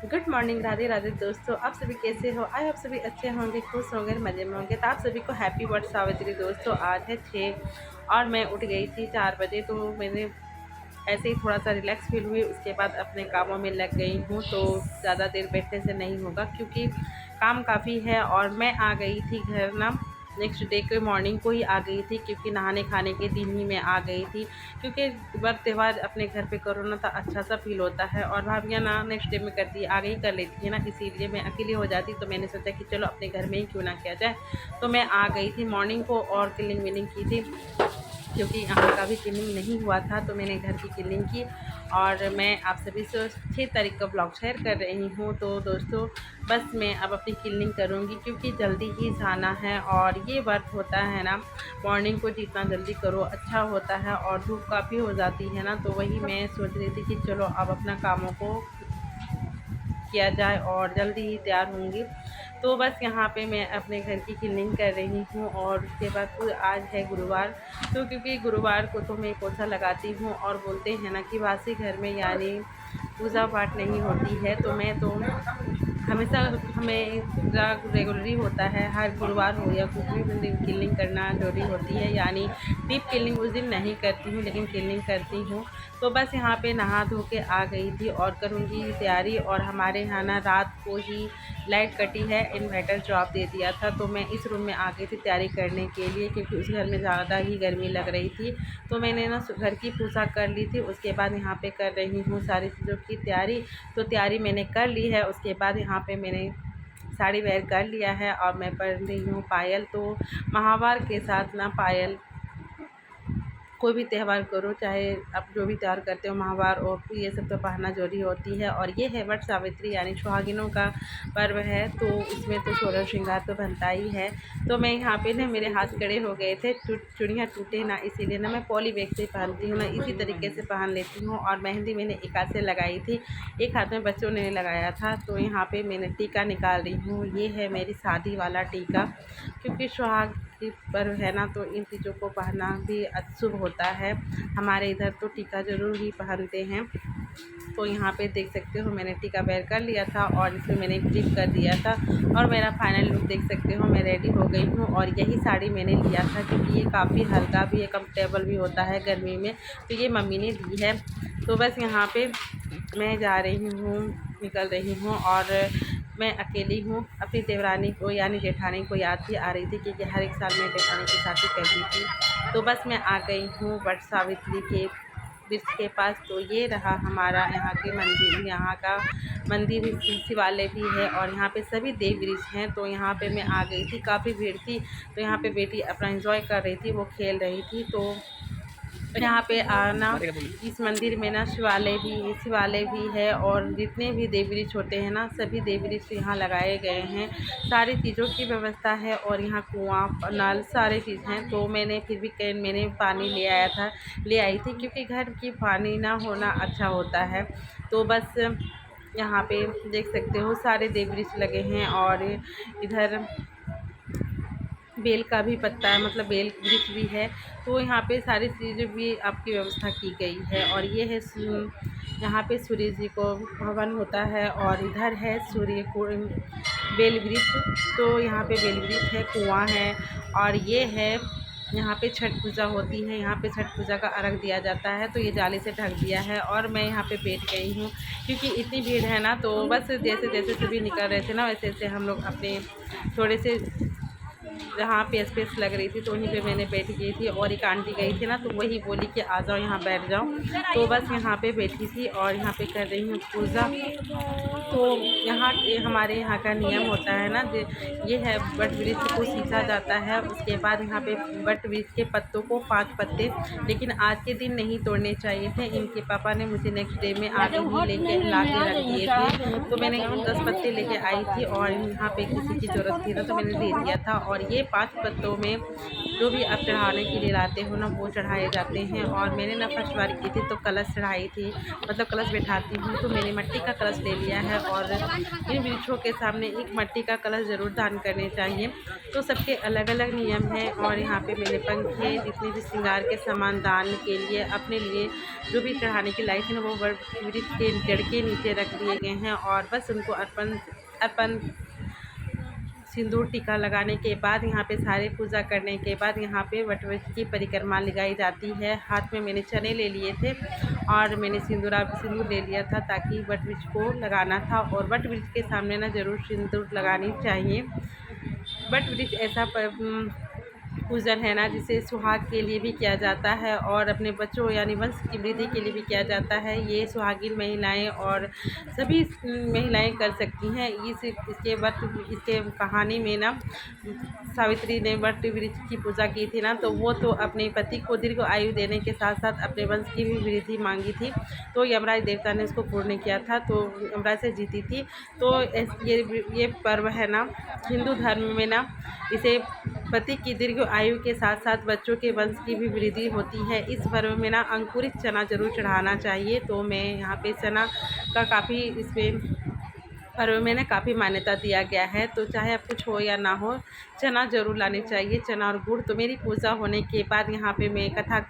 Good morning, Radhe Radhe दोस्तों। आप सभी कैसे हो? आई आप सभी अच्छे होंगे, खुश होंगे, मज़े में होंगे। तो आप सभी को हैप्पी वट सावित्री दोस्तों। आज है 6 और मैं उठ गई थी 4 बजे। तो मैंने ऐसे ही थोड़ा सा रिलैक्स फील हुई, उसके बाद अपने कामों में लग गई हूँ। तो ज़्यादा देर बैठने से नहीं होगा क्योंकि काम काफ़ी है। और मैं आ गई थी घर ना, नेक्स्ट डे के मॉर्निंग को ही आ गई थी क्योंकि नहाने खाने के दिन ही मैं आ गई थी। क्योंकि वर्क त्यौहार अपने घर पे करो ना तो अच्छा सा फील होता है। और भाभियाँ ना नेक्स्ट डे में करती आगे ही कर लेती है ना, इसीलिए मैं अकेली हो जाती। तो मैंने सोचा कि चलो अपने घर में ही क्यों ना किया जाए। तो मैं आ गई थी मॉर्निंग को और क्लिनिंग विलिंग की थी क्योंकि यहाँ का भी क्लीनिंग नहीं हुआ था। तो मैंने घर की क्लीनिंग की और मैं आप सभी से 6 तारीख का ब्लॉग शेयर कर रही हूँ। तो दोस्तों बस मैं अब अपनी क्लीनिंग करूँगी क्योंकि जल्दी ही जाना है। और ये वर्क होता है ना, मॉर्निंग को जितना जल्दी करो अच्छा होता है। और धूप काफ़ी हो जाती है ना, तो वही मैं सोच रही थी कि चलो अब अपना कामों को किया जाए और जल्दी ही तैयार होंगी। तो बस यहाँ पे मैं अपने घर की क्लीनिंग कर रही हूँ। और उसके बाद फिर आज है गुरुवार, तो क्योंकि गुरुवार को तो मैं पोछा लगाती हूँ। और बोलते हैं ना कि वासी घर में यानी पूजा पाठ नहीं होती है। तो मैं तो हमेशा हमें रेगुलरली होता है, हर गुरुवार हो या कुछ भी दिन क्लीनिंग करना जरूरी होती है। यानी डीप क्लीनिंग उस दिन नहीं करती हूँ लेकिन क्लीनिंग करती हूँ। तो बस यहाँ पे नहा धो के आ गई थी और करूँगी तैयारी। और हमारे यहाँ ना रात को ही लाइट कटी है, इन्वर्टर जवाब दे दिया था। तो मैं इस रूम में आ गई थी तैयारी करने के लिए क्योंकि उस घर में ज़्यादा ही गर्मी लग रही थी। तो मैंने ना घर की पूजा कर ली थी, उसके बाद यहाँ पे कर रही हूँ सारी चीज़ों की तैयारी। तो तैयारी मैंने कर ली है। उसके बाद यहाँ पे मैंने साड़ी वेयर कर लिया है और मैं पहन रही हूँ पायल। तो महावार के साथ ना पायल, कोई भी त्यौहार करो, चाहे आप जो भी त्यौहार करते हो, महावार और ये सब तो पहनना जरूरी होती है। और ये है वट सावित्री यानी सुहागिनों का पर्व है। तो इसमें तो सोलह श्रृंगार तो बनता ही है। तो मैं यहाँ पे ना मेरे हाथ खड़े हो गए थे, चूड़ियाँ टूटे ना, इसीलिए ना मैं पॉली बैग से पहनती हूँ ना, इसी तरीके से पहन लेती हूँ। और मेहंदी मैंने एक हाथ से लगाई थी, एक हाथ में बच्चों ने लगाया था। तो यहाँ पे मैंने टीका निकाल रही हूँ। ये है मेरी शादी वाला टीका क्योंकि सुहाग की पर्व है ना, तो इन चीज़ों को पहनना भी शुभ होता है। हमारे इधर तो टीका ज़रूर ही पहनते हैं। तो यहाँ पे देख सकते हो मैंने टीका वेयर कर लिया था और इसमें मैंने क्लिप कर दिया था। और मेरा फाइनल लुक देख सकते हो, मैं रेडी हो गई हूँ। और यही साड़ी मैंने लिया था क्योंकि ये काफ़ी हल्का भी है, कंफर्टेबल भी होता है गर्मी में। तो ये मम्मी ने दी है। तो बस यहाँ पे मैं जा रही हूँ, निकल रही हूँ। और मैं अकेली हूँ। अपनी देवरानी को यानी जेठानी को याद भी आ रही थी क्योंकि हर एक साल मैं जेठानी की शादी करती थी। तो बस मैं आ गई हूँ वट सावित्री के वृक्ष के पास। तो ये रहा हमारा यहाँ के मंदिर, यहाँ का मंदिर भी, शिवालय भी है। और यहाँ पे सभी देव वृक्ष हैं। तो यहाँ पे मैं आ गई थी, काफ़ी भीड़ थी। तो यहाँ पे बेटी अपना एंजॉय कर रही थी, वो खेल रही थी। तो यहाँ पे आना, इस मंदिर में ना शिवालय भी है। और जितने भी देव वृक्ष होते हैं ना, सभी देव वृक्ष यहाँ लगाए गए हैं। सारी चीज़ों की व्यवस्था है और यहाँ कुआँ नल सारी चीज़ हैं। तो मैंने फिर भी मैंने पानी ले आई थी क्योंकि घर की पानी ना होना अच्छा होता है। तो बस यहाँ पे देख सकते हो सारे देव वृक्ष लगे हैं। और इधर बेल का भी पत्ता है, मतलब बेल वृक्ष भी है। तो यहाँ पे सारी चीज़ें भी आपकी व्यवस्था की गई है। और ये है यहाँ पे सूर्य जी को हवन होता है। और इधर है सूर्य को बेल वृक्ष। तो यहाँ पे बेल वृक्ष है, कुआँ है। और ये है यहाँ पे छठ पूजा होती है, यहाँ पे छठ पूजा का अर्घ दिया जाता है। तो ये जाली से ढक दिया है और मैं यहाँ पे बैठ गई हूँ क्योंकि इतनी भीड़ है ना। तो बस जैसे जैसे सभी निकल रहे थे ना, वैसे वैसे हम लोग अपने थोड़े से जहाँ पे स्पेस लग रही थी तो वहीं पे मैंने बैठ गई थी। और एक आंटी गई थी ना, तो वही बोली कि आ जाओ यहाँ बैठ जाओ। तो बस यहाँ पे बैठी थी और यहाँ पे कर रही हूँ पूजा। तो यहाँ हमारे यहाँ का नियम होता है ना, ये है वट वृक्ष को सींचा जाता है। उसके बाद यहाँ पे वट वृक्ष के पत्तों को 5 पत्ते, लेकिन आज के दिन नहीं तोड़ने चाहिए थे। इनके पापा ने मुझे नेक्स्ट डे में आगे ही लेके ला के रख दिए थे। तो मैंने 10 पत्ते लेके आई थी और यहाँ पे किसी की ज़रूरत थी ना, तो मैंने दे दिया था। और ये 5 पत्तों में जो भी आप चढ़ाने के लिए लाते हो ना वो चढ़ाए जाते हैं। और मैंने ना फर्स्ट बार की थी तो कलश चढ़ाई थी, मतलब कलश बैठाती हूँ तो मैंने मिट्टी का कलश ले लिया है। और इन वृक्षों के सामने एक मिट्टी का कलश ज़रूर दान करने चाहिए। तो सबके अलग अलग नियम हैं। और यहाँ पे मैंने पंखे, जितने भी श्रृंगार के सामान दान के लिए अपने लिए जो भी चढ़ाने की लाई थी ना वो वृक्ष के जड़ के नीचे रख दिए गए हैं। और बस उनको अर्पण सिंदूर टीका लगाने के बाद यहाँ पे सारे पूजा करने के बाद यहाँ पे वट वृक्ष की परिक्रमा लगाई जाती है। हाथ में मैंने चने ले लिए थे और मैंने सिंदूर ले लिया था ताकि वट वृक्ष को लगाना था। और वट वृक्ष के सामने ना ज़रूर सिंदूर लगानी चाहिए। वट वृक्ष ऐसा पूजन है ना जिसे सुहाग के लिए भी किया जाता है और अपने बच्चों यानी वंश की वृद्धि के लिए भी किया जाता है। ये सुहागिन महिलाएं और सभी महिलाएं कर सकती हैं। इसके कहानी में ना सावित्री ने वट वृक्ष की पूजा की थी ना, तो वो तो अपने पति को दीर्घ आयु देने के साथ साथ अपने वंश की भी वृद्धि मांगी थी। तो यमराज देवता ने उसको पूर्ण किया था, तो यमराज से जीती थी। तो ये पर्व है ना हिंदू धर्म में ना, इसे पति की दीर्घ आयु के साथ साथ बच्चों के वंश की भी वृद्धि होती है। इस पर्व में ना अंकुरित चना जरूर चढ़ाना चाहिए। तो मैं यहाँ पे चना का काफ़ी इसमें पर्व में ना काफ़ी मान्यता दिया गया है। तो चाहे अब कुछ हो या ना हो, चना जरूर लानी चाहिए, चना और गुड़। तो मेरी पूजा होने के बाद यहाँ पे मैं कथा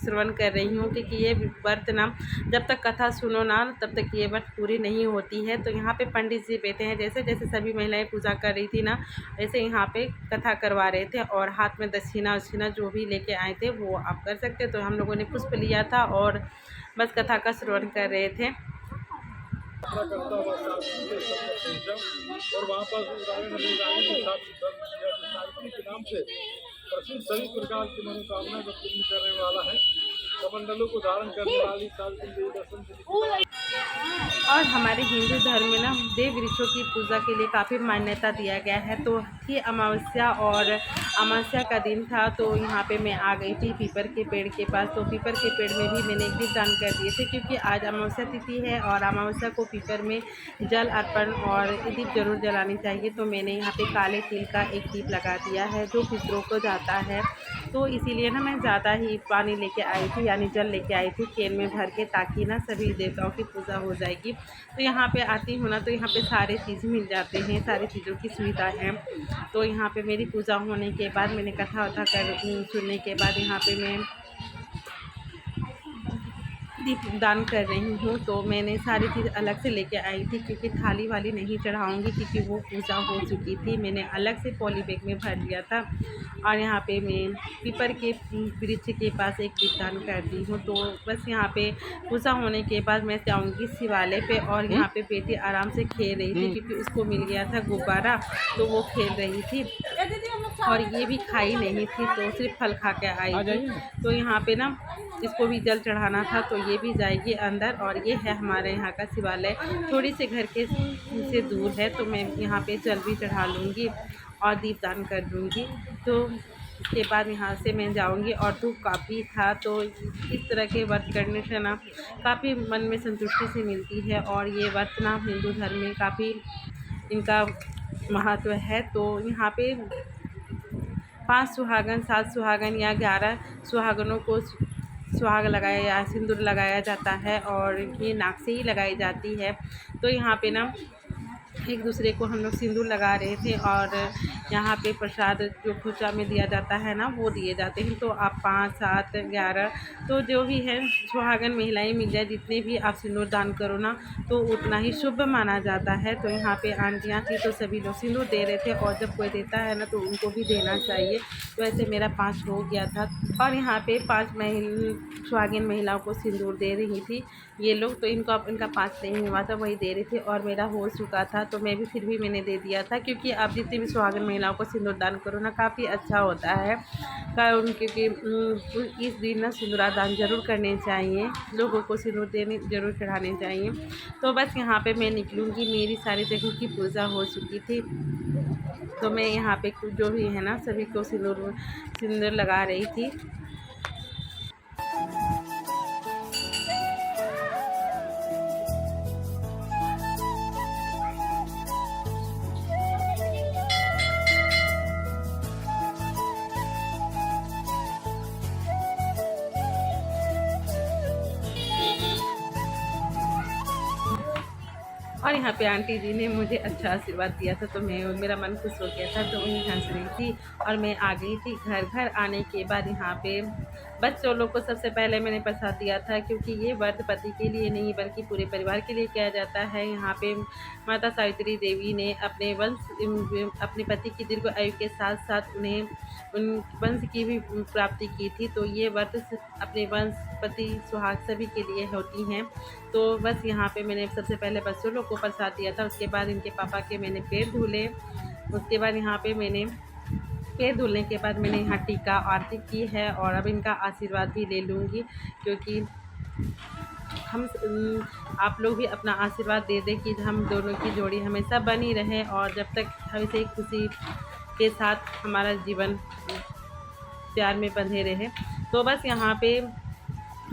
श्रवण कर रही हूँ क्योंकि ये व्रत ना जब तक कथा सुनो ना तब तक ये व्रत पूरी नहीं होती है। तो यहाँ पे पंडित जी बैठे हैं, जैसे जैसे सभी महिलाएं पूजा कर रही थी ना वैसे यहाँ पे कथा करवा रहे थे। और हाथ में दक्षिणा जो भी लेके आए थे वो आप कर सकते। तो हम लोगों ने पुष्प लिया था और बस कथा का श्रवण कर रहे थे। करता हुआ और वहाँ पर सावित्री के नाम से प्रसिद्ध सभी प्रकार की मनोकामना को पूर्ण करने वाला है। कमंडलों को धारण करने वाली सावित्री देवी दर्शन और हमारे हिंदू धर्म में ना देव वृक्षों की पूजा के लिए काफ़ी मान्यता दिया गया है। तो थी अमावस्या और अमावस्या का दिन था, तो यहाँ पे मैं आ गई थी पीपर के पेड़ के पास। तो पीपर के पेड़ में भी मैंने एक दीप दान कर दिए थे क्योंकि आज अमावस्या तिथि है और अमावस्या को पीपर में जल अर्पण और दीप जरूर जलानी चाहिए। तो मैंने यहाँ पे काले तिल का एक दीप लगा दिया है जो पितरों को जाता है। तो इसीलिए ना मैं ज़्यादा ही पानी लेके आई थी, यानी जल लेके आई थी कैन में भर के, ताकि ना सभी देवताओं की पूजा हो जाएगी। तो यहाँ पे आती हूँ ना तो यहाँ पे सारे चीज़ मिल जाते हैं, सारी चीज़ों की सुविधा है। तो यहाँ पे मेरी पूजा होने के बाद मैंने कथा वथा सुनने के बाद यहाँ पे मैं दीप दान कर रही हूँ। तो मैंने सारी चीज़ अलग से लेके आई थी क्योंकि थाली वाली नहीं चढ़ाऊँगी क्योंकि वो पूजा हो चुकी थी। मैंने अलग से पॉली बैग में भर लिया था। और यहाँ पे मैं पीपर के वृक्ष के पास एक दीप दान कर दी हूँ। तो बस यहाँ पे पूजा होने के बाद मैं जाऊँगी शिवालय पे। और यहाँ पे बेटी आराम से खेल रही थी क्योंकि उसको मिल गया था गुब्बारा, तो वो खेल रही थी और ये भी खाई नहीं थी, तो सिर्फ फल खा के आई थी। तो यहाँ पे ना इसको भी जल चढ़ाना था, तो ये भी जाएगी अंदर। और ये है हमारे यहाँ का शिवालय, थोड़ी से घर के से दूर है। तो मैं यहाँ पे जल भी चढ़ा लूँगी और दीपदान कर दूँगी। तो इसके बाद यहाँ से मैं जाऊँगी। और धूप काफ़ी था, तो इस तरह के व्रत करने से ना काफ़ी मन में संतुष्टि सी मिलती है। और ये व्रत ना हिंदू धर्म में काफ़ी इनका महत्व है। तो यहाँ पे 5 सुहागन, 7 सुहागन या 11 सुहागनों को सुहाग लगाया या सिंदूर लगाया जाता है और ये नाक से ही लगाई जाती है। तो यहाँ पे ना एक दूसरे को हम लोग सिंदूर लगा रहे थे और यहाँ पे प्रसाद जो पूजा में दिया जाता है ना वो दिए जाते हैं। तो आप 5, 7, 11 तो जो भी है सुहागन महिलाएं मिल जाए, जितने भी आप सिंदूर दान करो ना तो उतना ही शुभ माना जाता है। तो यहाँ पे आंटियाँ थी तो सभी लोग सिंदूर दे रहे थे और जब कोई देता है ना तो उनको भी देना चाहिए। तो ऐसे मेरा 5 हो गया था। और यहाँ पे 5 सुहागिन महिलाओं को सिंदूर दे रही थी ये लोग। तो इनका 5 नहीं हुआ था, वही दे रही थी और मेरा हो चुका था। तो मैं भी फिर भी मैंने दे दिया था क्योंकि आप जितनी भी सुहागन महिलाओं को सिंदूर दान करो ना काफ़ी अच्छा होता है। कारण क्योंकि इस दिन ना सिंदूरा दान जरूर करने चाहिए, लोगों को सिंदूर देने जरूर चढ़ाने चाहिए। तो बस यहाँ पे मैं निकलूँगी, मेरी सारी जगह की पूजा हो चुकी थी। तो मैं यहाँ पे जो भी है ना सभी को सिंदूर लगा रही थी। और यहाँ पे आंटी जी ने मुझे अच्छा आशीर्वाद दिया था, तो मेरा मन खुश हो गया था, तो वहीं हंस रही थी। और मैं आ गई थी घर। घर आने के बाद यहाँ पे बच्चों लोग को सबसे पहले मैंने प्रसाद दिया था, क्योंकि ये व्रत पति के लिए नहीं बल्कि पूरे परिवार के लिए किया जाता है। यहाँ पे माता सावित्री देवी ने अपने पति की दीर्घ आयु के साथ साथ उन्हें उन वंश की भी प्राप्ति की थी। तो ये व्रत अपने वंश, पति, सुहाग सभी के लिए होती हैं। तो बस यहाँ पे मैंने सबसे पहले बच्चों लोग को प्रसाद दिया था, उसके बाद इनके पापा के मैंने पैर धुले। उसके बाद यहाँ पे मैंने पैर धुलने के बाद मैंने यहाँ टीका आरती की है, और अब इनका आशीर्वाद भी ले लूँगी, क्योंकि हम आप लोग भी अपना आशीर्वाद दे दें कि हम दोनों की जोड़ी हमेशा बनी रहे, और जब तक हमेशा खुशी के साथ हमारा जीवन प्यार में बंधे रहे। तो बस यहाँ पे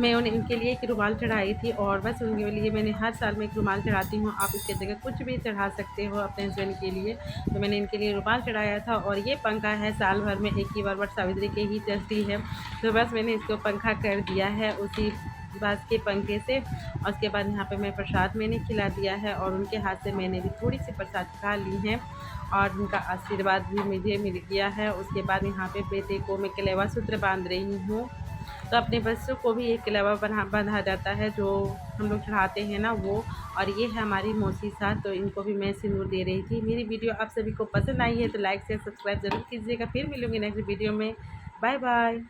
मैं इनके लिए एक रुमाल चढ़ाई थी, और बस उनके लिए मैंने हर साल में एक रुमाल चढ़ाती हूँ। आप इसके जगह कुछ भी चढ़ा सकते हो अपने हस्बैंड के लिए। तो मैंने इनके लिए रुमाल चढ़ाया था, और ये पंखा है साल भर में एक ही बार वट सावित्री के ही चलती है। तो बस मैंने इसको पंखा कर दिया है उसी बाँस के पंखे से। और उसके बाद यहाँ पे मैं प्रसाद मैंने खिला दिया है, और उनके हाथ से मैंने भी थोड़ी सी प्रसाद खा ली है, और उनका आशीर्वाद भी मुझे मिल गया है। उसके बाद यहाँ पे बेटे को मैं कलेवा सूत्र बांध रही हूँ। तो अपने बच्चों को भी एक कलेवा बांधा जाता है, जो हम लोग चढ़ाते हैं ना वो। और ये है हमारी मौसी साथ, तो इनको भी मैं सिंदूर दे रही थी। मेरी वीडियो आप सभी को पसंद आई है तो लाइक शेयर सब्सक्राइब जरूर कीजिएगा। फिर मिलूँगी नेक्स्ट वीडियो में। Bye bye.